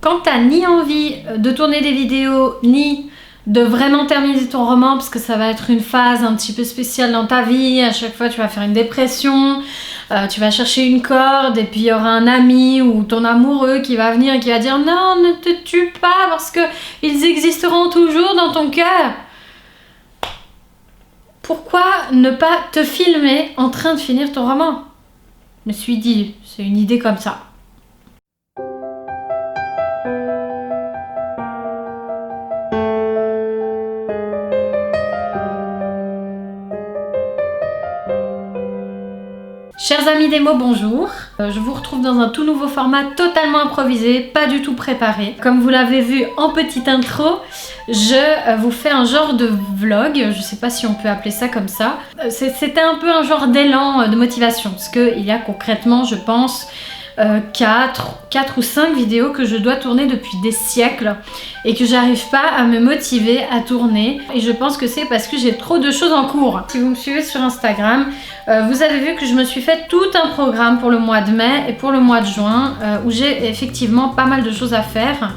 Quand t'as ni envie de tourner des vidéos, ni de vraiment terminer ton roman, parce que ça va être une phase un petit peu spéciale dans ta vie, à chaque fois tu vas faire une dépression, tu vas chercher une corde, et puis il y aura un ami ou ton amoureux qui va venir et qui va dire non, ne te tue pas parce que ils existeront toujours dans ton cœur. Pourquoi ne pas te filmer en train de finir ton roman? Je me suis dit, c'est une idée comme ça. Chers amis des mots, bonjour. Je vous retrouve dans un tout nouveau format totalement improvisé, pas du tout préparé. Comme vous l'avez vu en petite intro, je vous fais un genre de vlog, je sais pas si on peut appeler ça comme ça. C'était un peu un genre d'élan de motivation, parce qu'il y a concrètement, je pense, 4 ou 5 vidéos que je dois tourner depuis des siècles et que j'arrive pas à me motiver à tourner, et je pense que c'est parce que j'ai trop de choses en cours. Si vous me suivez sur Instagram, vous avez vu que je me suis fait tout un programme pour le mois de mai et pour le mois de juin où j'ai effectivement pas mal de choses à faire,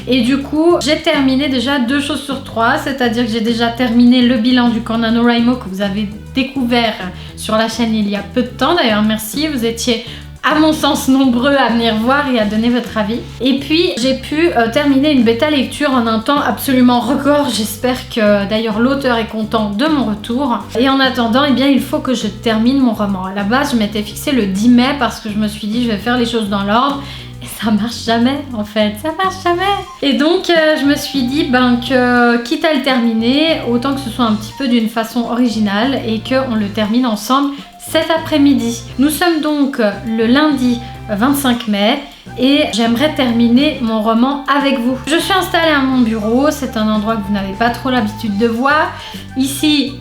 et du coup j'ai terminé déjà 2 choses sur 3, c'est-à-dire que j'ai déjà terminé le bilan du camp NaNoWriMo que vous avez découvert sur la chaîne il y a peu de temps. D'ailleurs merci, vous étiez à mon sens nombreux à venir voir et à donner votre avis. Et puis j'ai pu terminer une bêta lecture en un temps absolument record. J'espère que d'ailleurs l'auteur est content de mon retour. Et en attendant, eh bien, il faut que je termine mon roman. À la base, je m'étais fixé le 10 mai parce que je me suis dit je vais faire les choses dans l'ordre. Et ça marche jamais en fait, ça marche jamais. Et donc je me suis dit que quitte à le terminer, autant que ce soit un petit peu d'une façon originale et qu'on le termine ensemble cet après-midi. Nous sommes donc le lundi 25 mai et j'aimerais terminer mon roman avec vous. Je suis installée à mon bureau, c'est un endroit que vous n'avez pas trop l'habitude de voir. Ici,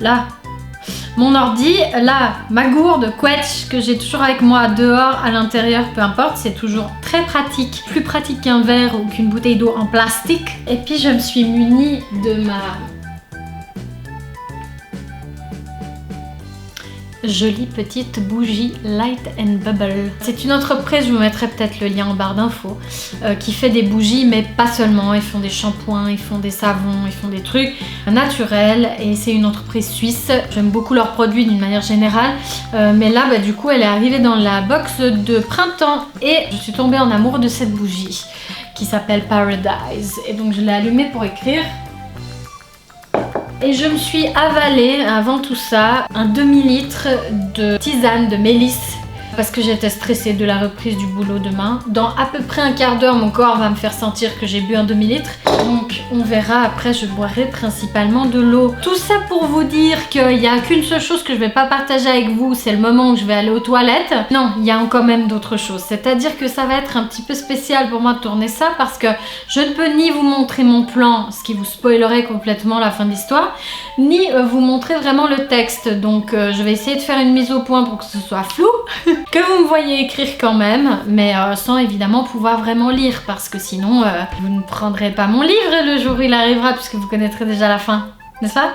là, mon ordi, là, ma gourde Quetch que j'ai toujours avec moi dehors, à l'intérieur, peu importe, c'est toujours très pratique. Plus pratique qu'un verre ou qu'une bouteille d'eau en plastique. Et puis je me suis munie de ma jolie petite bougie Light and Bubble. C'est une entreprise, je vous mettrai peut-être le lien en barre d'infos, qui fait des bougies, mais pas seulement. Ils font des shampoings, ils font des savons, ils font des trucs naturels, et c'est une entreprise suisse. J'aime beaucoup leurs produits d'une manière générale, mais là du coup elle est arrivée dans la box de printemps et je suis tombée en amour de cette bougie qui s'appelle Paradise, et donc je l'ai allumée pour écrire. Et je me suis avalé avant tout ça un demi-litre de tisane de mélisse parce que j'étais stressée de la reprise du boulot demain. Dans à peu près un quart d'heure, mon corps va me faire sentir que j'ai bu un demi-litre. Donc on verra, après je boirai principalement de l'eau. Tout ça pour vous dire qu'il n'y a qu'une seule chose que je ne vais pas partager avec vous, c'est le moment où je vais aller aux toilettes. Non, il y a quand même d'autres choses. C'est-à-dire que ça va être un petit peu spécial pour moi de tourner ça parce que je ne peux ni vous montrer mon plan, ce qui vous spoilerait complètement la fin de l'histoire, ni vous montrer vraiment le texte. Donc je vais essayer de faire une mise au point pour que ce soit flou. Que vous me voyez écrire quand même, mais sans évidemment pouvoir vraiment lire, parce que sinon vous ne prendrez pas mon livre le jour où il arrivera, puisque vous connaîtrez déjà la fin, n'est-ce pas?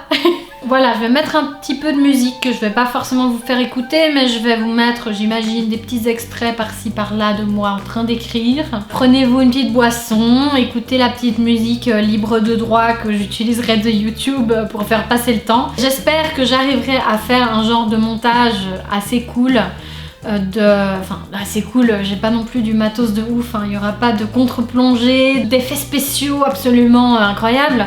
Voilà, je vais mettre un petit peu de musique que je vais pas forcément vous faire écouter, mais je vais vous mettre, j'imagine, des petits extraits par-ci par-là de moi en train d'écrire. Prenez-vous une petite boisson, écoutez la petite musique libre de droit que j'utiliserai de YouTube pour faire passer le temps. J'espère que j'arriverai à faire un genre de montage assez cool. Assez cool, j'ai pas non plus du matos de ouf, il n'y aura pas de contre-plongée, d'effets spéciaux absolument incroyables,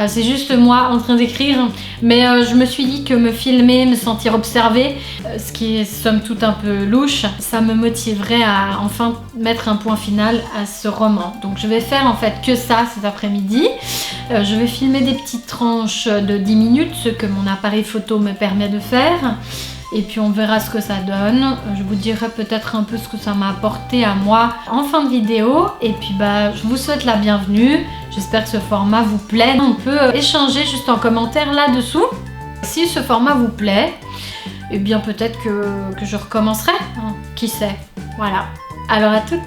c'est juste moi en train d'écrire, mais je me suis dit que me filmer, me sentir observée, ce qui est somme toute un peu louche, ça me motiverait à enfin mettre un point final à ce roman. Donc je vais faire en fait que ça cet après-midi, je vais filmer des petites tranches de 10 minutes, ce que mon appareil photo me permet de faire. Et puis on verra ce que ça donne. Je vous dirai peut-être un peu ce que ça m'a apporté à moi en fin de vidéo. Et puis je vous souhaite la bienvenue. J'espère que ce format vous plaît. On peut échanger juste en commentaire là-dessous. Si ce format vous plaît, eh bien peut-être que je recommencerai. Qui sait? Voilà. Alors à toutes.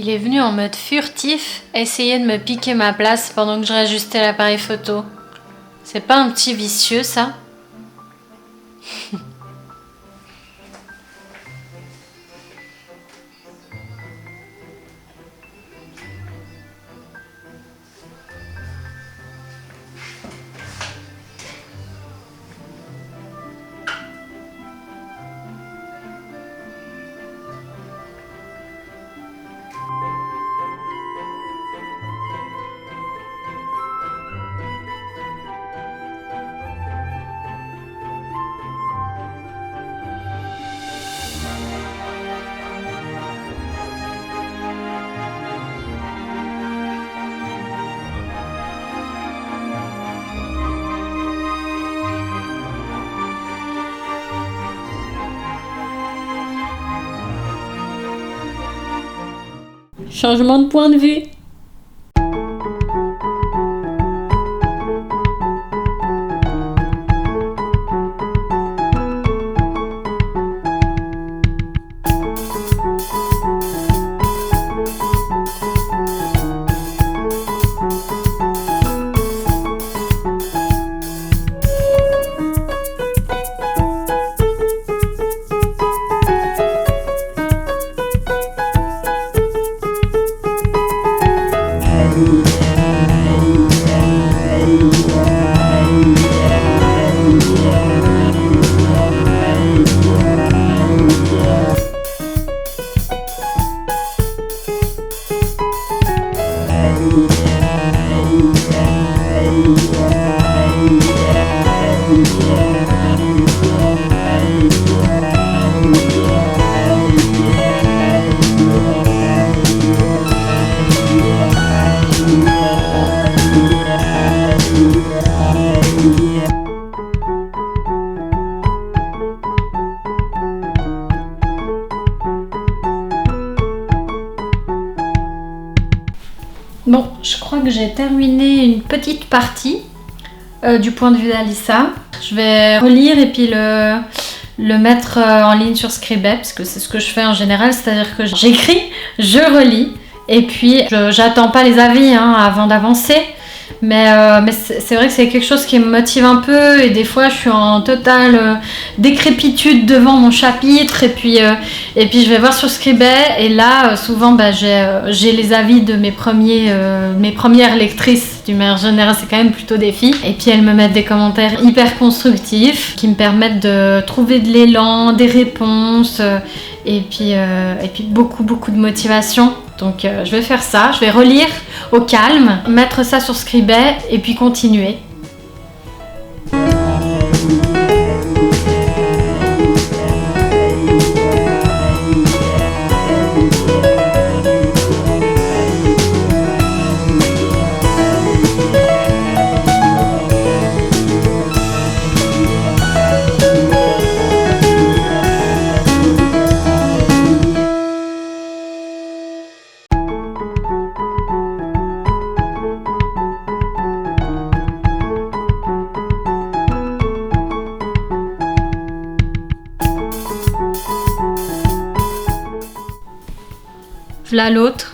Il est venu en mode furtif, essayer de me piquer ma place pendant que je rajustais l'appareil photo. C'est pas un petit vicieux, ça? Changement de point de vue. Bon, je crois que j'ai terminé une petite partie du point de vue d'Alyssa. Je vais relire et puis le mettre en ligne sur Scribd, parce que c'est ce que je fais en général, c'est-à-dire que j'écris, je relis, et puis j'attends pas les avis avant d'avancer. Mais c'est vrai que c'est quelque chose qui me motive un peu, et des fois je suis en totale décrépitude devant mon chapitre, et puis je vais voir sur Scribd, et là souvent j'ai les avis de mes premières lectrices. D'une manière générale, c'est quand même plutôt des filles, et puis elles me mettent des commentaires hyper constructifs qui me permettent de trouver de l'élan, des réponses, et puis beaucoup de motivation. Donc je vais faire ça, je vais relire au calme, mettre ça sur Scribd et puis continuer. Là l'autre.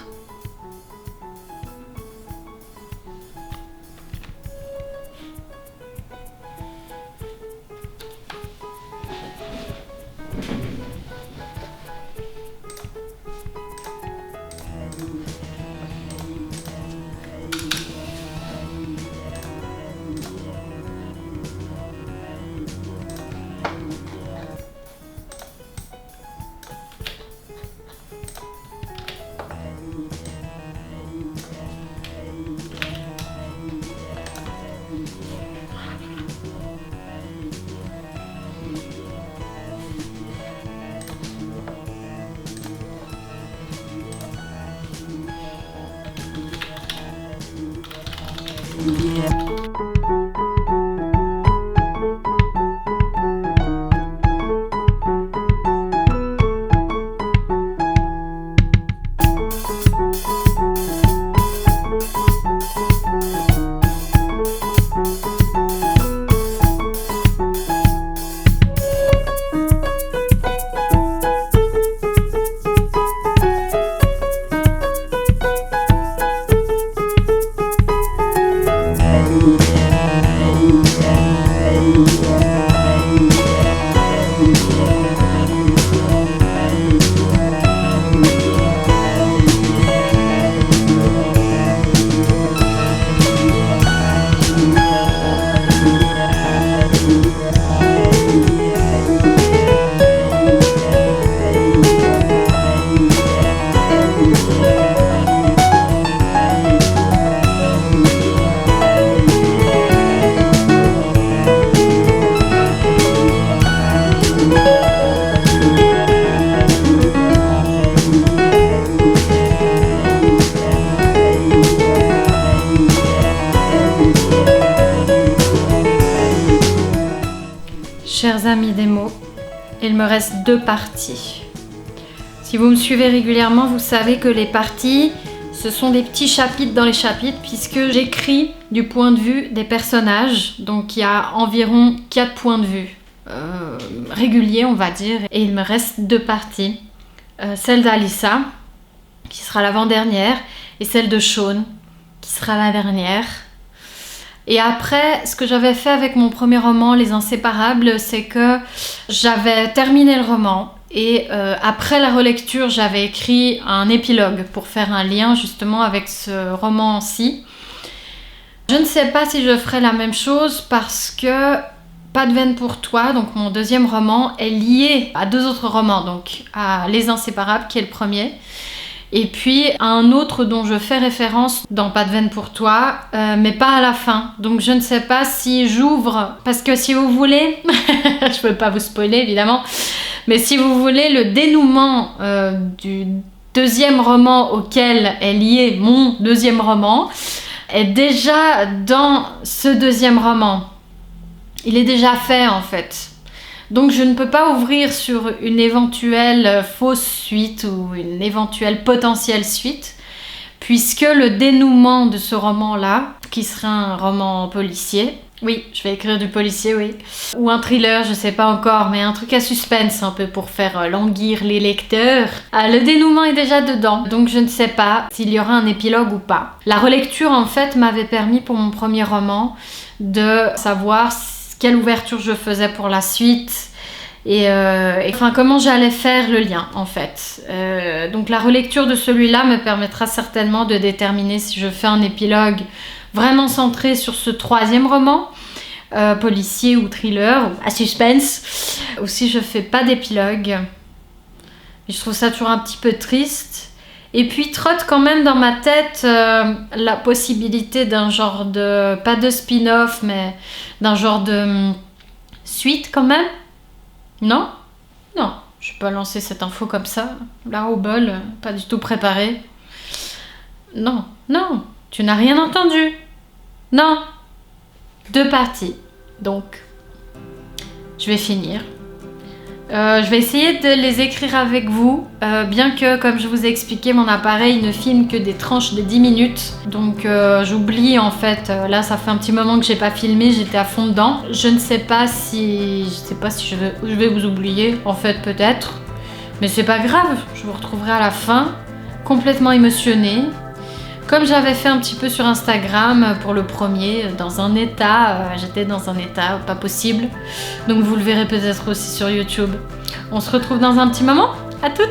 Chers amis des mots, il me reste 2 parties. Si vous me suivez régulièrement, vous savez que les parties, ce sont des petits chapitres dans les chapitres puisque j'écris du point de vue des personnages. Donc il y a environ 4 points de vue réguliers, on va dire. Et il me reste 2 parties. Celle d'Alyssa, qui sera l'avant-dernière, et celle de Sean, qui sera la dernière. Et après, ce que j'avais fait avec mon premier roman, Les Inséparables, c'est que j'avais terminé le roman et après la relecture, j'avais écrit un épilogue pour faire un lien justement avec ce roman-ci. Je ne sais pas si je ferai la même chose parce que Pas de veine pour toi, donc mon deuxième roman, est lié à 2 autres romans, donc à Les Inséparables qui est le premier. Et puis un autre dont je fais référence dans Pas de veine pour toi, mais pas à la fin. Donc je ne sais pas si j'ouvre, parce que si vous voulez, je ne peux pas vous spoiler évidemment, mais si vous voulez le dénouement du deuxième roman auquel est lié mon deuxième roman, est déjà dans ce deuxième roman. Il est déjà fait en fait. Donc je ne peux pas ouvrir sur une éventuelle fausse suite ou une éventuelle potentielle suite, puisque le dénouement de ce roman-là, qui sera un roman policier, oui, je vais écrire du policier, oui, ou un thriller, je sais pas encore, mais un truc à suspense un peu pour faire languir les lecteurs. Le dénouement est déjà dedans, donc je ne sais pas s'il y aura un épilogue ou pas. La relecture en fait m'avait permis pour mon premier roman de savoir quelle ouverture je faisais pour la suite et enfin comment j'allais faire le lien en fait. Donc la relecture de celui-là me permettra certainement de déterminer si je fais un épilogue vraiment centré sur ce troisième roman, policier ou thriller, ou à suspense, ou si je fais pas d'épilogue. Je trouve ça toujours un petit peu triste. Et puis trotte quand même dans ma tête la possibilité d'un genre de, pas de spin-off, mais d'un genre de suite quand même. Non ? Non, je vais pas lancer cette info comme ça, là au bol, pas du tout préparé. Non, non, tu n'as rien entendu. Non. 2 parties, donc je vais finir. Je vais essayer de les écrire avec vous, bien que, comme je vous ai expliqué, mon appareil ne filme que des tranches de 10 minutes. Donc j'oublie en fait, là ça fait un petit moment que j'ai pas filmé, j'étais à fond dedans. Je ne sais pas si je vais vous oublier, en fait peut-être. Mais c'est pas grave, je vous retrouverai à la fin, complètement émotionnée. Comme j'avais fait un petit peu sur Instagram pour le premier, j'étais dans un état pas possible. Donc vous le verrez peut-être aussi sur YouTube. On se retrouve dans un petit moment. À toutes!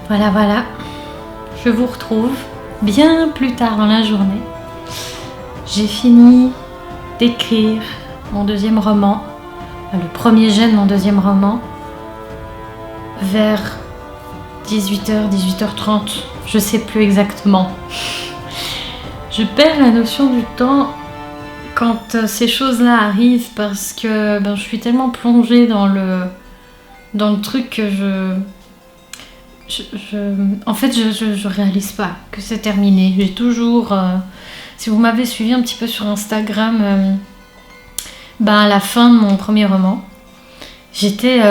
Voilà, je vous retrouve bien plus tard dans la journée. J'ai fini d'écrire mon deuxième roman, le premier jet de mon deuxième roman, vers 18h, 18h30, je sais plus exactement. Je perds la notion du temps quand ces choses-là arrivent parce que je suis tellement plongée dans le truc que en fait, je réalise pas que c'est terminé. J'ai toujours... si vous m'avez suivi un petit peu sur Instagram, à la fin de mon premier roman, j'étais,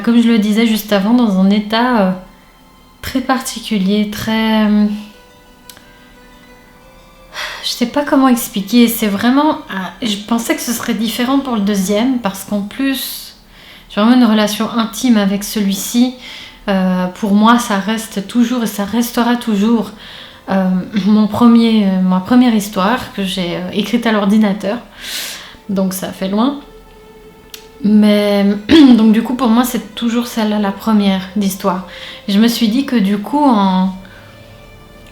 comme je le disais juste avant, dans un état très particulier, très... je sais pas comment expliquer. C'est vraiment... je pensais que ce serait différent pour le deuxième, parce qu'en plus, j'ai vraiment une relation intime avec celui-ci. Pour moi, ça reste toujours et ça restera toujours ma première histoire que j'ai écrite à l'ordinateur. Donc ça fait loin. Mais donc du coup, pour moi, c'est toujours celle-là, la première d'histoire. Et je me suis dit que du coup,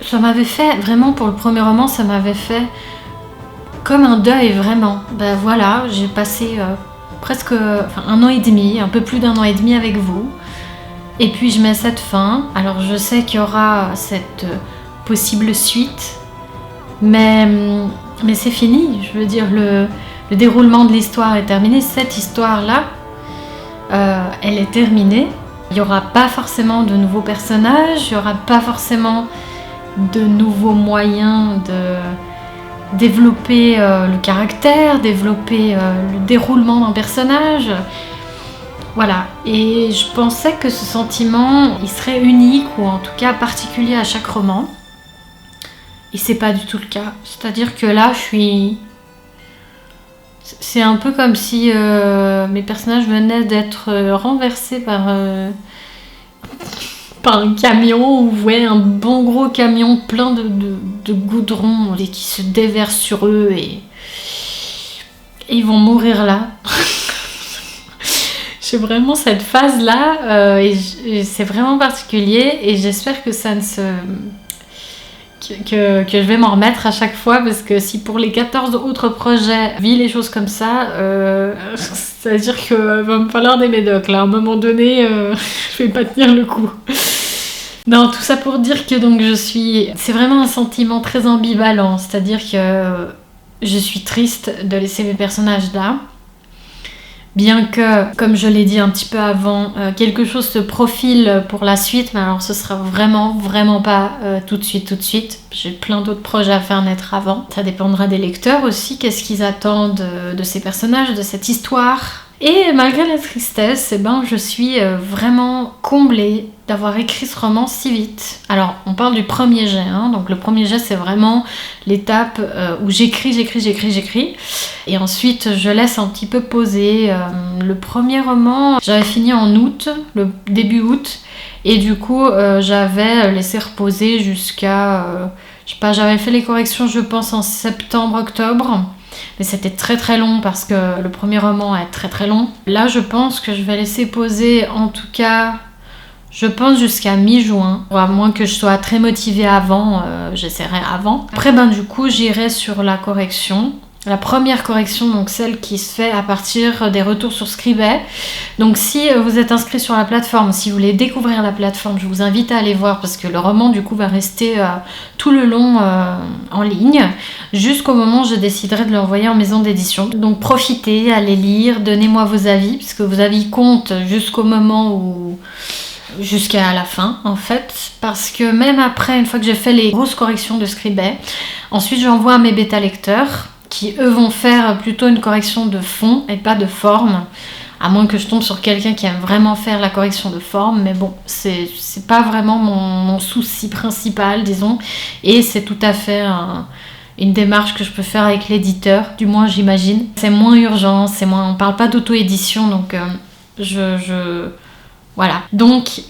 ça m'avait fait, vraiment pour le premier roman, ça m'avait fait comme un deuil, vraiment. Voilà, j'ai passé presque 1 an et demi, un peu plus d'1 an et demi avec vous. Et puis je mets cette fin. Alors je sais qu'il y aura cette possible suite, mais c'est fini. Je veux dire, le déroulement de l'histoire est terminé. Cette histoire-là, elle est terminée. Il n'y aura pas forcément de nouveaux personnages, il n'y aura pas forcément de nouveaux moyens de développer le caractère, développer le déroulement d'un personnage. Voilà, et je pensais que ce sentiment, il serait unique ou en tout cas particulier à chaque roman. Et c'est pas du tout le cas. C'est-à-dire que là, c'est un peu comme si mes personnages venaient d'être renversés par un camion, ou un bon gros camion plein de goudron et qui se déverse sur eux et ils vont mourir là. J'ai vraiment cette phase-là et c'est vraiment particulier et j'espère que ça ne se... que je vais m'en remettre à chaque fois parce que si pour les 14 autres projets je vis les choses comme ça, ça veut dire qu'il va me falloir des médocs là. À un moment donné, je vais pas tenir le coup. Non, tout ça pour dire que donc c'est vraiment un sentiment très ambivalent, c'est-à-dire que je suis triste de laisser mes personnages là. Bien que, comme je l'ai dit un petit peu avant, quelque chose se profile pour la suite, mais alors ce sera vraiment pas tout de suite. J'ai plein d'autres projets à faire naître avant. Ça dépendra des lecteurs aussi, qu'est-ce qu'ils attendent de ces personnages, de cette histoire. Et malgré la tristesse, je suis vraiment comblée d'avoir écrit ce roman si vite. Alors, on parle du premier jet, donc le premier jet, c'est vraiment l'étape où j'écris. Et ensuite, je laisse un petit peu poser. Le premier roman, j'avais fini en août, le début août, et du coup, j'avais laissé reposer jusqu'à... j'avais fait les corrections, je pense, en septembre, octobre. Mais c'était très long parce que le premier roman est très long. Là, je pense que je vais laisser poser, en tout cas, je pense jusqu'à mi-juin. À moins que je sois très motivée avant, j'essaierai avant. Après, du coup, j'irai sur la correction. La première correction, donc celle qui se fait à partir des retours sur Scribet. Donc si vous êtes inscrit sur la plateforme, si vous voulez découvrir la plateforme, je vous invite à aller voir parce que le roman du coup va rester tout le long en ligne jusqu'au moment où je déciderai de l'envoyer en maison d'édition. Donc profitez, allez lire, donnez-moi vos avis puisque vos avis comptent jusqu'au moment où... jusqu'à la fin en fait, parce que même après, une fois que j'ai fait les grosses corrections de Scribet, ensuite j'envoie à mes bêta lecteurs qui eux vont faire plutôt une correction de fond et pas de forme, à moins que je tombe sur quelqu'un qui aime vraiment faire la correction de forme, mais bon, c'est pas vraiment mon souci principal, disons, et c'est tout à fait une démarche que je peux faire avec l'éditeur, du moins j'imagine. C'est moins urgent, on parle pas d'auto-édition, donc Voilà, donc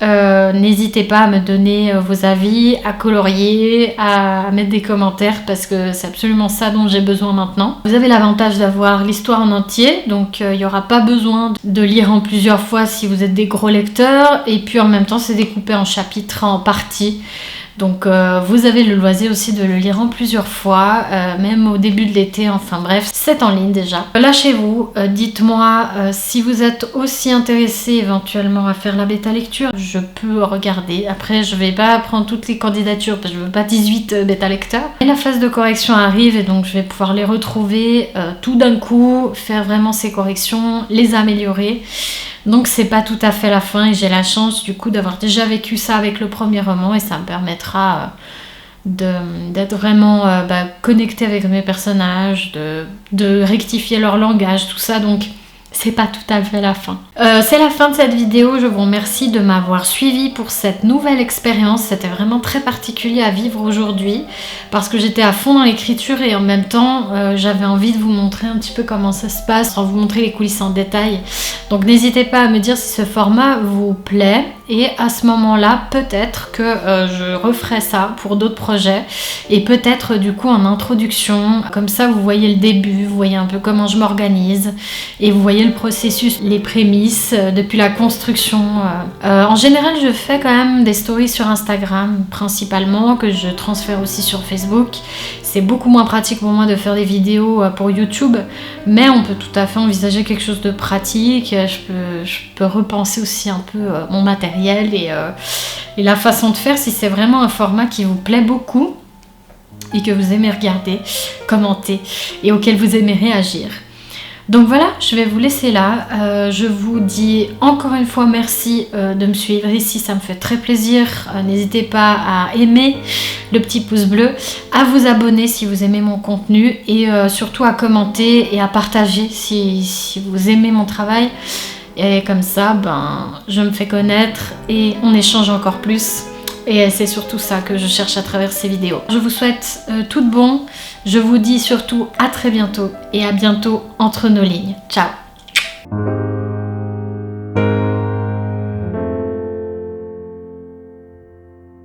n'hésitez pas à me donner vos avis, à colorier, à mettre des commentaires parce que c'est absolument ça dont j'ai besoin maintenant. Vous avez l'avantage d'avoir l'histoire en entier, donc il n'y aura pas besoin de lire en plusieurs fois si vous êtes des gros lecteurs, et puis en même temps c'est découpé en chapitres, en parties. Donc vous avez le loisir aussi de le lire en plusieurs fois, même au début de l'été, enfin bref, c'est en ligne déjà. Lâchez-vous, dites-moi si vous êtes aussi intéressé éventuellement à faire la bêta lecture, je peux regarder. Après je vais pas prendre toutes les candidatures parce que je veux pas 18 bêta lecteurs. Et la phase de correction arrive et donc je vais pouvoir les retrouver tout d'un coup, faire vraiment ces corrections, les améliorer. Donc c'est pas tout à fait la fin et j'ai la chance du coup d'avoir déjà vécu ça avec le premier roman et ça me permettra d'être vraiment connectée avec mes personnages, de rectifier leur langage, tout ça, donc c'est pas tout à fait la fin. C'est la fin de cette vidéo, je vous remercie de m'avoir suivi pour cette nouvelle expérience. C'était vraiment très particulier à vivre aujourd'hui parce que j'étais à fond dans l'écriture et en même temps j'avais envie de vous montrer un petit peu comment ça se passe, sans vous montrer les coulisses en détail. Donc n'hésitez pas à me dire si ce format vous plaît et à ce moment-là peut-être que je referai ça pour d'autres projets et peut-être du coup en introduction, comme ça vous voyez le début, vous voyez un peu comment je m'organise et vous voyez le processus, les prémices depuis la construction. En général je fais quand même des stories sur Instagram principalement que je transfère aussi sur Facebook. C'est beaucoup moins pratique pour moi de faire des vidéos pour YouTube, mais on peut tout à fait envisager quelque chose de pratique. Je peux repenser aussi un peu mon matériel et la façon de faire si c'est vraiment un format qui vous plaît beaucoup et que vous aimez regarder, commenter et auquel vous aimez réagir. Donc voilà, je vais vous laisser là. Je vous dis encore une fois merci de me suivre ici, ça me fait très plaisir. N'hésitez pas à aimer le petit pouce bleu, à vous abonner si vous aimez mon contenu et surtout à commenter et à partager si vous aimez mon travail. Et comme ça, je me fais connaître et on échange encore plus. Et c'est surtout ça que je cherche à travers ces vidéos. Je vous souhaite tout de bon. Je vous dis surtout à très bientôt et à bientôt entre nos lignes. Ciao!